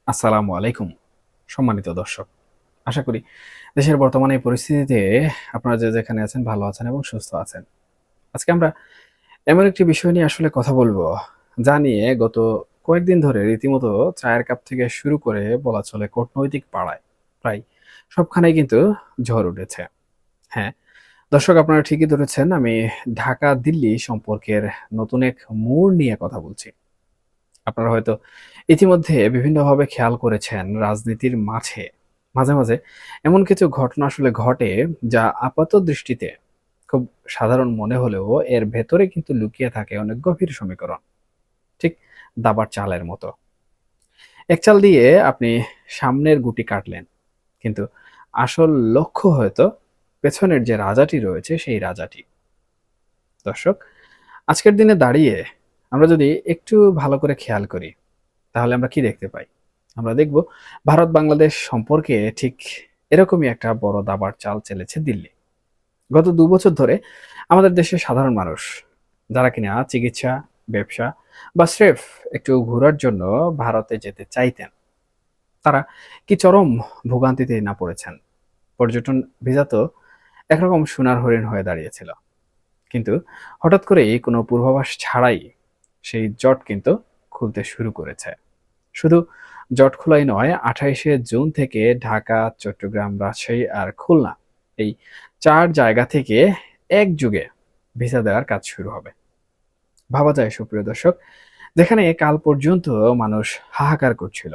আসসালামু আলাইকুম সম্মানিত দর্শক। আশা করি দেশের বর্তমানে এই পরিস্থিতিতে আপনারা যে যেখানে আছেন ভালো আছেন এবং সুস্থ আছেন। আজকে আমরা এমন একটি বিষয় নিয়ে আসলে কথা বলবো, যা নিয়ে গত কয়েকদিন ধরে রীতিমতো চায়ের কাপ থেকে শুরু করে বলা চলে কূটনৈতিক পাড়ায় প্রায় সবখানেই কিন্তু ঝড় উঠেছে। হ্যাঁ, দর্শক আপনারা ঠিকই ধরেছেন। আমি ঢাকা-দিল্লি সম্পর্কের নতুন এক মোড় নিয়ে কথা বলছি। আপনারা হয়তো ইতিমধ্যে বিভিন্নভাবে খেয়াল করেছেন রাজনীতির মাঝে মাঝে, মাঝে এমন কিছু ঘটনা আসলে ঘটে যা আপাত দৃষ্টিতে খুব সাধারণ মনে হলেও এর ভেতরে কিন্তু লুকিয়ে থাকে অনেক গভীর সমীকরণ। ঠিক দাবার চালের মতো। এক চাল দিয়ে আপনি সামনের গুটি কাটলেন। কিন্তু আসল লক্ষ্য হয়তো পেছনের যে রাজাটি রয়েছে সেই রাজাটি। দর্শক, আজকের দিনে দাঁড়িয়ে আমরা যদি একটু ভালো করে খেয়াল করি তাহলে আমরা কি দেখতে পাই? আমরা দেখব ভারত-বাংলাদেশ সম্পর্কে ঠিক এরকমই একটা বড় দাবার চাল চেলেছে দিল্লি। গত ২ বছর ধরে আমাদের দেশের সাধারণ মানুষ যারা কিনা চিকিৎসা, ব্যবসা বা স্রেফ একটু ঘোরার জন্য ভারতে যেতে চাইতেন, তারা কি চরম ভোগান্তিতে না পড়েছেন। পর্যটন ভিসা তো একরকম সোনার হরিণ হয়ে দাঁড়িয়েছিল। কিন্তু হঠাৎ করেই কোনো পূর্বাভাস ছাড়াই সেই জট কিন্তু খুলতে শুরু করেছে। শুধু জট খোলাই নয়, ২৮শে জুন থেকে ঢাকা, চট্টগ্রাম, রাজশাহী আর খুলনা এই ৪ জায়গা থেকে একযোগে ভিসা দেওয়ার কাজ শুরু হবে। ভাবা যায় সুপ্রিয় দর্শক, যেখানে কাল পর্যন্ত মানুষ হাহাকার করছিল,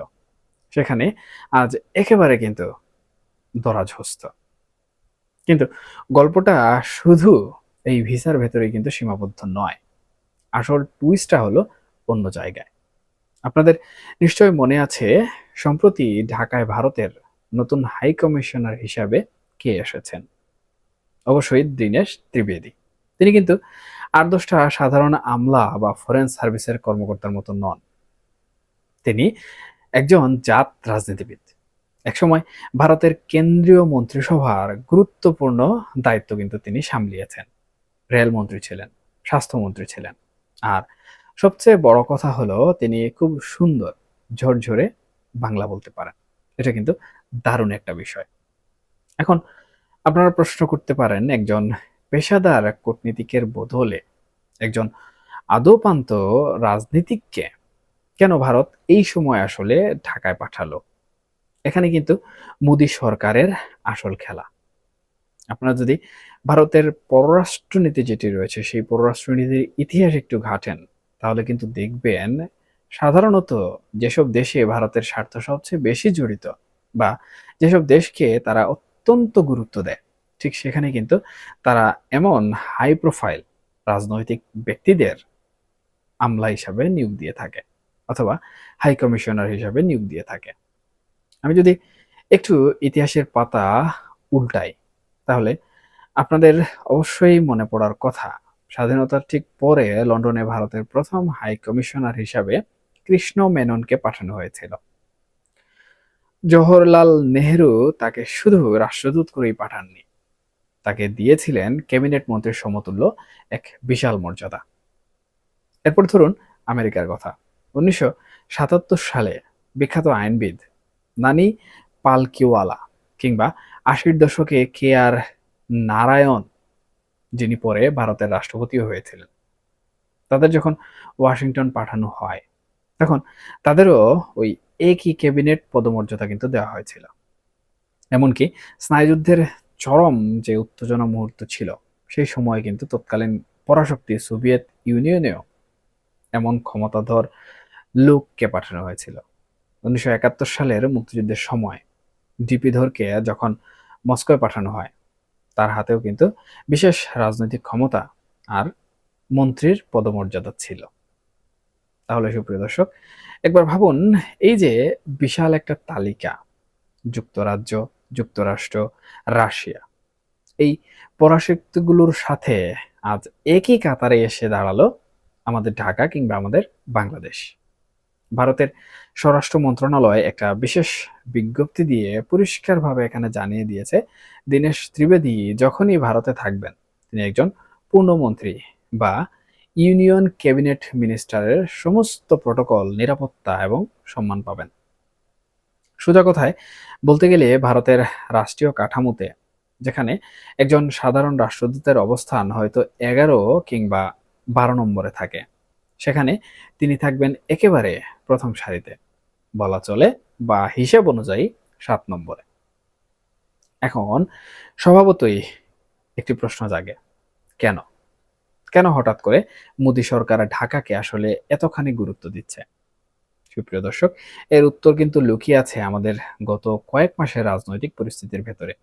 সেখানে আজ একেবারে কিন্তু ধরাঝস্ত। কিন্তু গল্পটা শুধু এই ভিসার ভেতরেই কিন্তু সীমাবদ্ধ নয়। আসল টুইস্টটা হলো অন্য জায়গায়। আপনাদের নিশ্চয়ই মনে আছে সম্প্রতি ঢাকায় ভারতের নতুন হাই কমিশনার হিসাবে কে এসেছেন? অবশ্যই দীনেশ ত্রিবেদী। তিনি কিন্তু ৮-১০টা সাধারণ আমলা বা ফরেন সার্ভিসের কর্মকর্তার মতো নন। তিনি একজন জাত রাজনীতিবিদ। একসময় ভারতের কেন্দ্রীয় মন্ত্রিসভার গুরুত্বপূর্ণ দায়িত্ব কিন্তু তিনি সামলিয়েছেন। রেলমন্ত্রী ছিলেন, স্বাস্থ্যমন্ত্রী ছিলেন। আর সবচেয়ে বড় কথা হলো তিনি খুব সুন্দর ঝরঝরে বাংলা বলতে পারেন। এটা কিন্তু দারুণ একটা বিষয়। এখন আপনারা প্রশ্ন করতে পারেন একজন পেশাদার কূটনীতিকের বদলে একজন আদৌপান্ত রাজনীতিককে কেন ভারত এই সময় আসলে ঢাকায় পাঠালো? এখানে কিন্তু মোদী সরকারের আসল খেলা। আপনারা যদি ভারতের পররাষ্ট্রনীতি যেটি রয়েছে সেই পররাষ্ট্রনীতির ইতিহাস একটু ঘাটেন তাহলে কিন্তু দেখবেন সাধারণত যেসব দেশে ভারতের স্বার্থ সবচেয়ে বেশি জড়িত বা যেসব দেশকে তারা অত্যন্ত গুরুত্ব দেয়, ঠিক সেখানে কিন্তু তারা এমন হাই প্রোফাইল রাজনৈতিক ব্যক্তিদের আমলা হিসাবে নিয়োগ দিয়ে থাকে অথবা হাই কমিশনার হিসাবে নিয়োগ দিয়ে থাকে। আমি যদি একটু ইতিহাসের পাতা উল্টাই তাহলে আপনাদের অবশ্যই মনে পড়ার কথা, স্বাধীনতার ঠিক পরে লন্ডনে ভারতের প্রথম হাই কমিশনার হিসাবে কৃষ্ণ মেননকে পাঠানো হয়েছিল। জওহরলাল নেহেরু তাকে শুধু রাষ্ট্রদূত করেই পাঠাননি, তাকে দিয়েছিলেন ক্যাবিনেট মন্ত্রীর সমতুল্য এক বিশাল মর্যাদা। এরপর ধরুন আমেরিকার কথা। ১৯৭৭ সালে বিখ্যাত আইনবিদ নানি পালকিওয়ালা কিংবা ৮০-র দশকে কে আর নারায়ণ, যিনি পরে ভারতের রাষ্ট্রপতিও হয়েছিলেন, তাদের যখন ওয়াশিংটন পাঠানো হয় তখন তাদেরও ওই একই ক্যাবিনেট পদমর্যাদা কিন্তু দেওয়া হয়েছিল। এমনকি স্নায়ুযুদ্ধের চরম যে উত্তেজনা মুহূর্ত ছিল সেই সময় কিন্তু তৎকালীন পরাশক্তি সোভিয়েত ইউনিয়নেও এমন ক্ষমতাধর লোককে পাঠানো হয়েছিল। ১৯৭১ সালের মুক্তিযুদ্ধের সময় ডিপি ধরকে যখন মস্কোয় পাঠানো হয়, তার হাতেও কিন্তু বিশেষ রাজনৈতিক ক্ষমতা আর মন্ত্রীর পদমর্যাদা ছিল। তাহলে সুপ্রিয় দর্শক, একবার ভাবুন এই যে বিশাল একটা তালিকা, যুক্তরাজ্য, যুক্তরাষ্ট্র, রাশিয়া, এই পরাশক্তিগুলোর সাথে আজ একই কাতারে এসে দাঁড়ালো আমাদের ঢাকা কিংবা আমাদের বাংলাদেশ। ভারতের স্বরাষ্ট্র মন্ত্রণালয় একটা বিশেষ বিজ্ঞপ্তি দিয়ে পরিষ্কারভাবে এখানে জানিয়ে দিয়েছে, দীনেশ ত্রিবেদী যখনই ভারতে থাকবেন তিনি একজন পূর্ণমন্ত্রী বা ইউনিয়ন ক্যাবিনেট মিনিস্টারের সমস্ত প্রটোকল, নিরাপত্তা এবং সম্মান পাবেন। সোজা কথায় বলতে গেলে ভারতের রাষ্ট্রীয় কাঠামোতে যেখানে একজন সাধারণ রাষ্ট্রদূতের অবস্থান হয়তো 11 কিংবা 12 নম্বরে থাকে, সেখানে তিনি থাকবেন একেবারে প্রথম সারিতে, বলা চলে, বা হিসেব অনুযায়ী 7 নম্বরে। এখন স্বভাবতই একটি প্রশ্ন জাগে, কেন? কেন হঠাৎ করে মোদী সরকার ঢাকাকে আসলে এতখানি গুরুত্ব দিচ্ছে? সুপ্রিয় দর্শক, এর উত্তর কিন্তু লুকিয়ে আছে আমাদের গত কয়েক মাসের রাজনৈতিক পরিস্থিতির ভেতরে।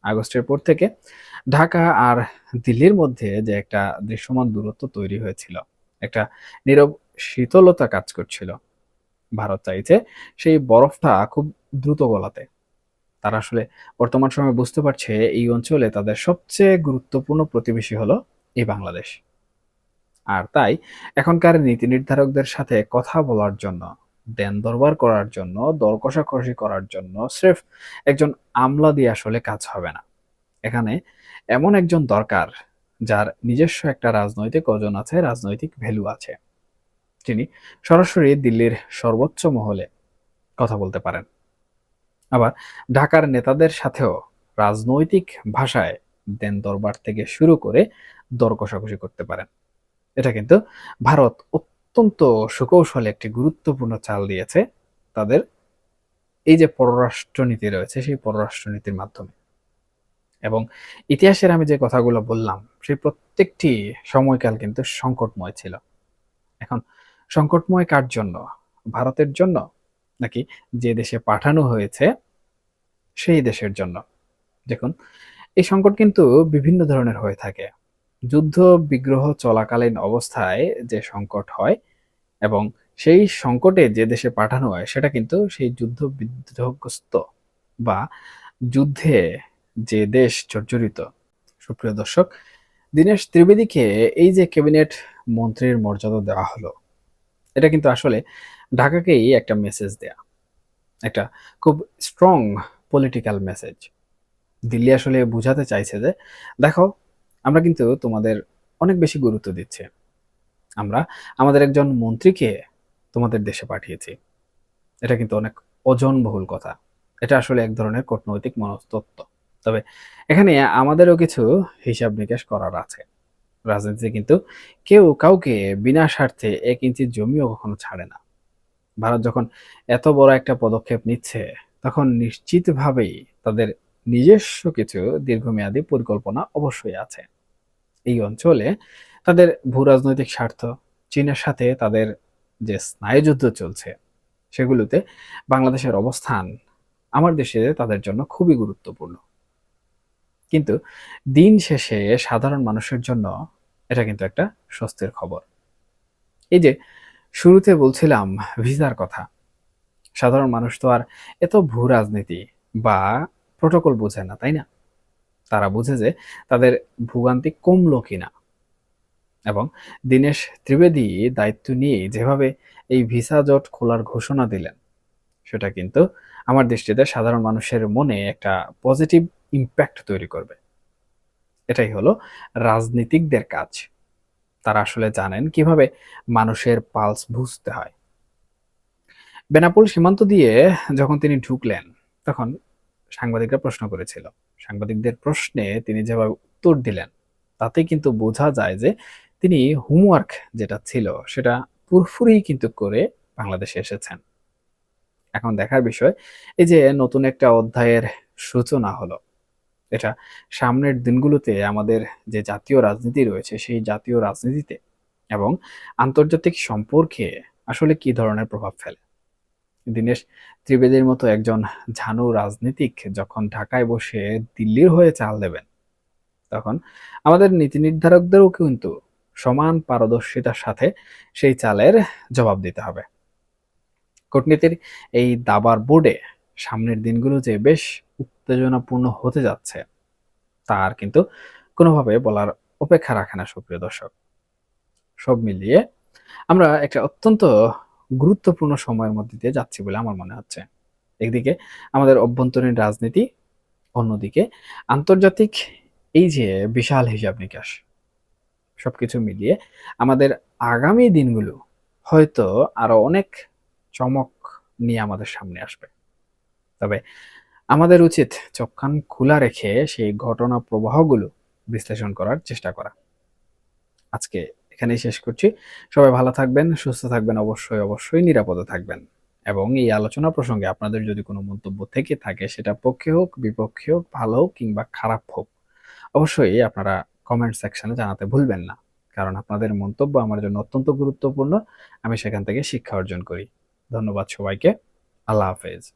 আগস্টের পর থেকে ঢাকা আর দিল্লির মধ্যে যে একটা দৃশ্যমান দূরত্ব তৈরি হয়েছিল, একটা নীরব শীতলতা কাজ করছিল। ভারত চাইছে সেই বরফটা খুব দ্রুত গলাতে। তারা আসলে বর্তমান সময়ে বুঝতে পারছে এই অঞ্চলে তাদের সবচেয়ে গুরুত্বপূর্ণ প্রতিবেশী হলো এই বাংলাদেশ। আর তাই এখনকার নীতি নির্ধারকদের সাথে কথা বলার জন্য, দেন দরবার করার জন্য, দর কষাকষি করার জন্য স্রেফ একজন আমলা দিয়ে আসলে কাজ হবে না। এখানে এমন একজন দরকার যার নিজস্ব একটা রাজনৈতিক ওজন আছে, রাজনৈতিক ভ্যালু আছে। তিনি সরাসরি দিল্লির সর্বোচ্চ মহলে কথা বলতে পারেন, আবার ঢাকার নেতাদের সাথেও রাজনৈতিক ভাষায় দেন দরবার থেকে শুরু করে দর কষাকষি করতে পারেন। এটা কিন্তু ভারত অত্যন্ত সুকৌশলে একটি গুরুত্বপূর্ণ চাল দিয়েছে তাদের এই যে পররাষ্ট্রনীতি রয়েছে সেই পররাষ্ট্রনীতির মাধ্যমে। এবং ইতিহাসের আমি যে কথাগুলো বললাম সেই প্রত্যেকটি সময়কাল কিন্তু সংকটময় ছিল। এখন সংকটময় কার জন্য? ভারতের জন্য, নাকি যে দেশে পাঠানো হয়েছে সেই দেশের জন্য? দেখুন, এই সংকট কিন্তু বিভিন্ন ধরনের হয়ে থাকে। যুদ্ধ বিগ্রহ চলাকালীন অবস্থায় যে সংকট হয়, এবং সেই সংকটে যে দেশে পাঠানো হয় সেটা কিন্তু সেই যুদ্ধ বিধ্বস্ত বা যুদ্ধে যে দেশ জর্জরিত। সুপ্রিয় দর্শক, দীনেশ ত্রিবেদীকে এই যে ক্যাবিনেট মন্ত্রীর মর্যাদা দেওয়া হলো, এটা কিন্তু আসলে ঢাকাকেই একটা মেসেজ দেয়া, একটা খুব স্ট্রং পলিটিক্যাল মেসেজ। দিল্লি আসলে বুঝাতে চাইছে যে দেখো, আমরা কিন্তু তোমাদের অনেক বেশি গুরুত্ব দিচ্ছি। আমরা আমাদের একজন মন্ত্রীকে তোমাদের দেশে পাঠিয়েছি। এটা কিন্তু অনেক ওজনবহুল কথা। এটা আসলে এক ধরনের কূটনৈতিক মনস্তত্ত্ব। তবে এখানে আমাদেরও কিছু হিসাব নিকাশ করার আছে। রাজনীতিতে কিন্তু কেউ কাউকে বিনা স্বার্থে ১ ইঞ্চি জমিও কখনো ছাড়ে না। ভারত যখন এত বড় একটা পদক্ষেপ নিচ্ছে, তখন নিশ্চিতভাবেই তাদের নিজস্ব কিছু দীর্ঘমেয়াদী পরিকল্পনা অবশ্যই আছে। এই অঞ্চলে তাদের ভূরাজনৈতিক স্বার্থ, চীনের সাথে তাদের যে স্নায়ুযুদ্ধ চলছে, সেগুলোতে বাংলাদেশের অবস্থান আমার দেশে তাদের জন্য খুবই গুরুত্বপূর্ণ। কিন্তু দিন শেষে সাধারণ মানুষের জন্য এটা কিন্তু একটা স্বস্তির খবর। এই যে শুরুতে বলছিলাম ভিসার কথা, সাধারণ মানুষ তো আর এত ভূ রাজনীতি বা প্রোটোকল বোঝে না, তাই না? তারা বুঝে যে তাদের ভোগান্তি কমলো কিনা। এবং দীনেশ ত্রিবেদী দায়িত্ব নিয়ে যেভাবে এই ভিসা জট খোলার ঘোষণা দিলেন, সেটা কিন্তু আমার দৃষ্টিতে সাধারণ মানুষের মনে একটা পজিটিভ ইম্প্যাক্ট তৈরি করবে। এটাই হলো রাজনীতিকদের কাজ। তারা আসলে জানেন কিভাবে মানুষের পালস বুঝতে হয়। বেনাপোল সীমান্ত দিয়ে যখন তিনি ঢুকলেন, তখন সাংবাদিকরা প্রশ্ন করেছিল। সাংবাদিকদের প্রশ্নে তিনি যেভাবে উত্তর দিলেন, তাতে কিন্তু বোঝা যায় যে তিনি হোমওয়ার্ক যেটা ছিল সেটা পুরোপুরি কিন্তু করে বাংলাদেশে এসেছেন। এখন দেখার বিষয়, এই যে নতুন একটা অধ্যায়ের সূচনা হলো, এটা সামনের দিনগুলোতে আমাদের যে জাতীয় রাজনীতি রয়েছে সেই জাতীয় রাজনীতিতে এবং আন্তর্জাতিক সম্পর্কে আসলে কি ধরনের প্রভাব ফেলে। দীনেশ ত্রিবেদীর মতো একজন ঝানু রাজনীতিক যখন ঢাকায় বসে দিল্লির হয়ে চাল দেবেন, তখন আমাদের নীতি নির্ধারকদেরও কিন্তু সমান পারদর্শিতার সাথে সেই চালের জবাব দিতে হবে। কূটনীতির এই দাবার বোর্ডে সামনের দিনগুলো যে বেশ উত্তেজনাপূর্ণ হতে যাচ্ছে, তার কিন্তু কোনোভাবে বলার অপেক্ষা রাখে না। সুপ্রিয় দর্শক, সব মিলিয়ে আমরা একটা অত্যন্ত গুরুত্বপূর্ণ সময়ের মধ্যে দিয়ে যাচ্ছি বলে আমার মনে হচ্ছে। একদিকে আমাদের অভ্যন্তরীণ রাজনীতি, অন্যদিকে আন্তর্জাতিক এই যে বিশাল হিসাব নিকাশ, সবকিছু মিলিয়ে আমাদের আগামী দিনগুলো হয়তো আরো অনেক চমক নিয়ে আমাদের সামনে আসবে। তবে আমাদের উচিত চোখ কান খোলা রেখে সেই ঘটনা প্রবাহগুলো বিশ্লেষণ করার চেষ্টা করা। আজকে এখানেই শেষ করছি। সবাই ভালো থাকবেন, সুস্থ থাকবেন, অবশ্যই নিরাপদে থাকবেন। এবং এই আলোচনা প্রসঙ্গে আপনাদের যদি কোনো মন্তব্য থেকে থাকে, সেটা পক্ষে হোক, বিপক্ষে হোক, ভালো হোক কিংবা খারাপ হোক, অবশ্যই আপনারা কমেন্ট সেকশনে জানাতে ভুলবেন না। কারণ আপনাদের মন্তব্য আমার জন্য অত্যন্ত গুরুত্বপূর্ণ। আমি সেখান থেকে শিক্ষা অর্জন করি। ধন্যবাদ সবাইকে। আল্লাহ হাফেজ।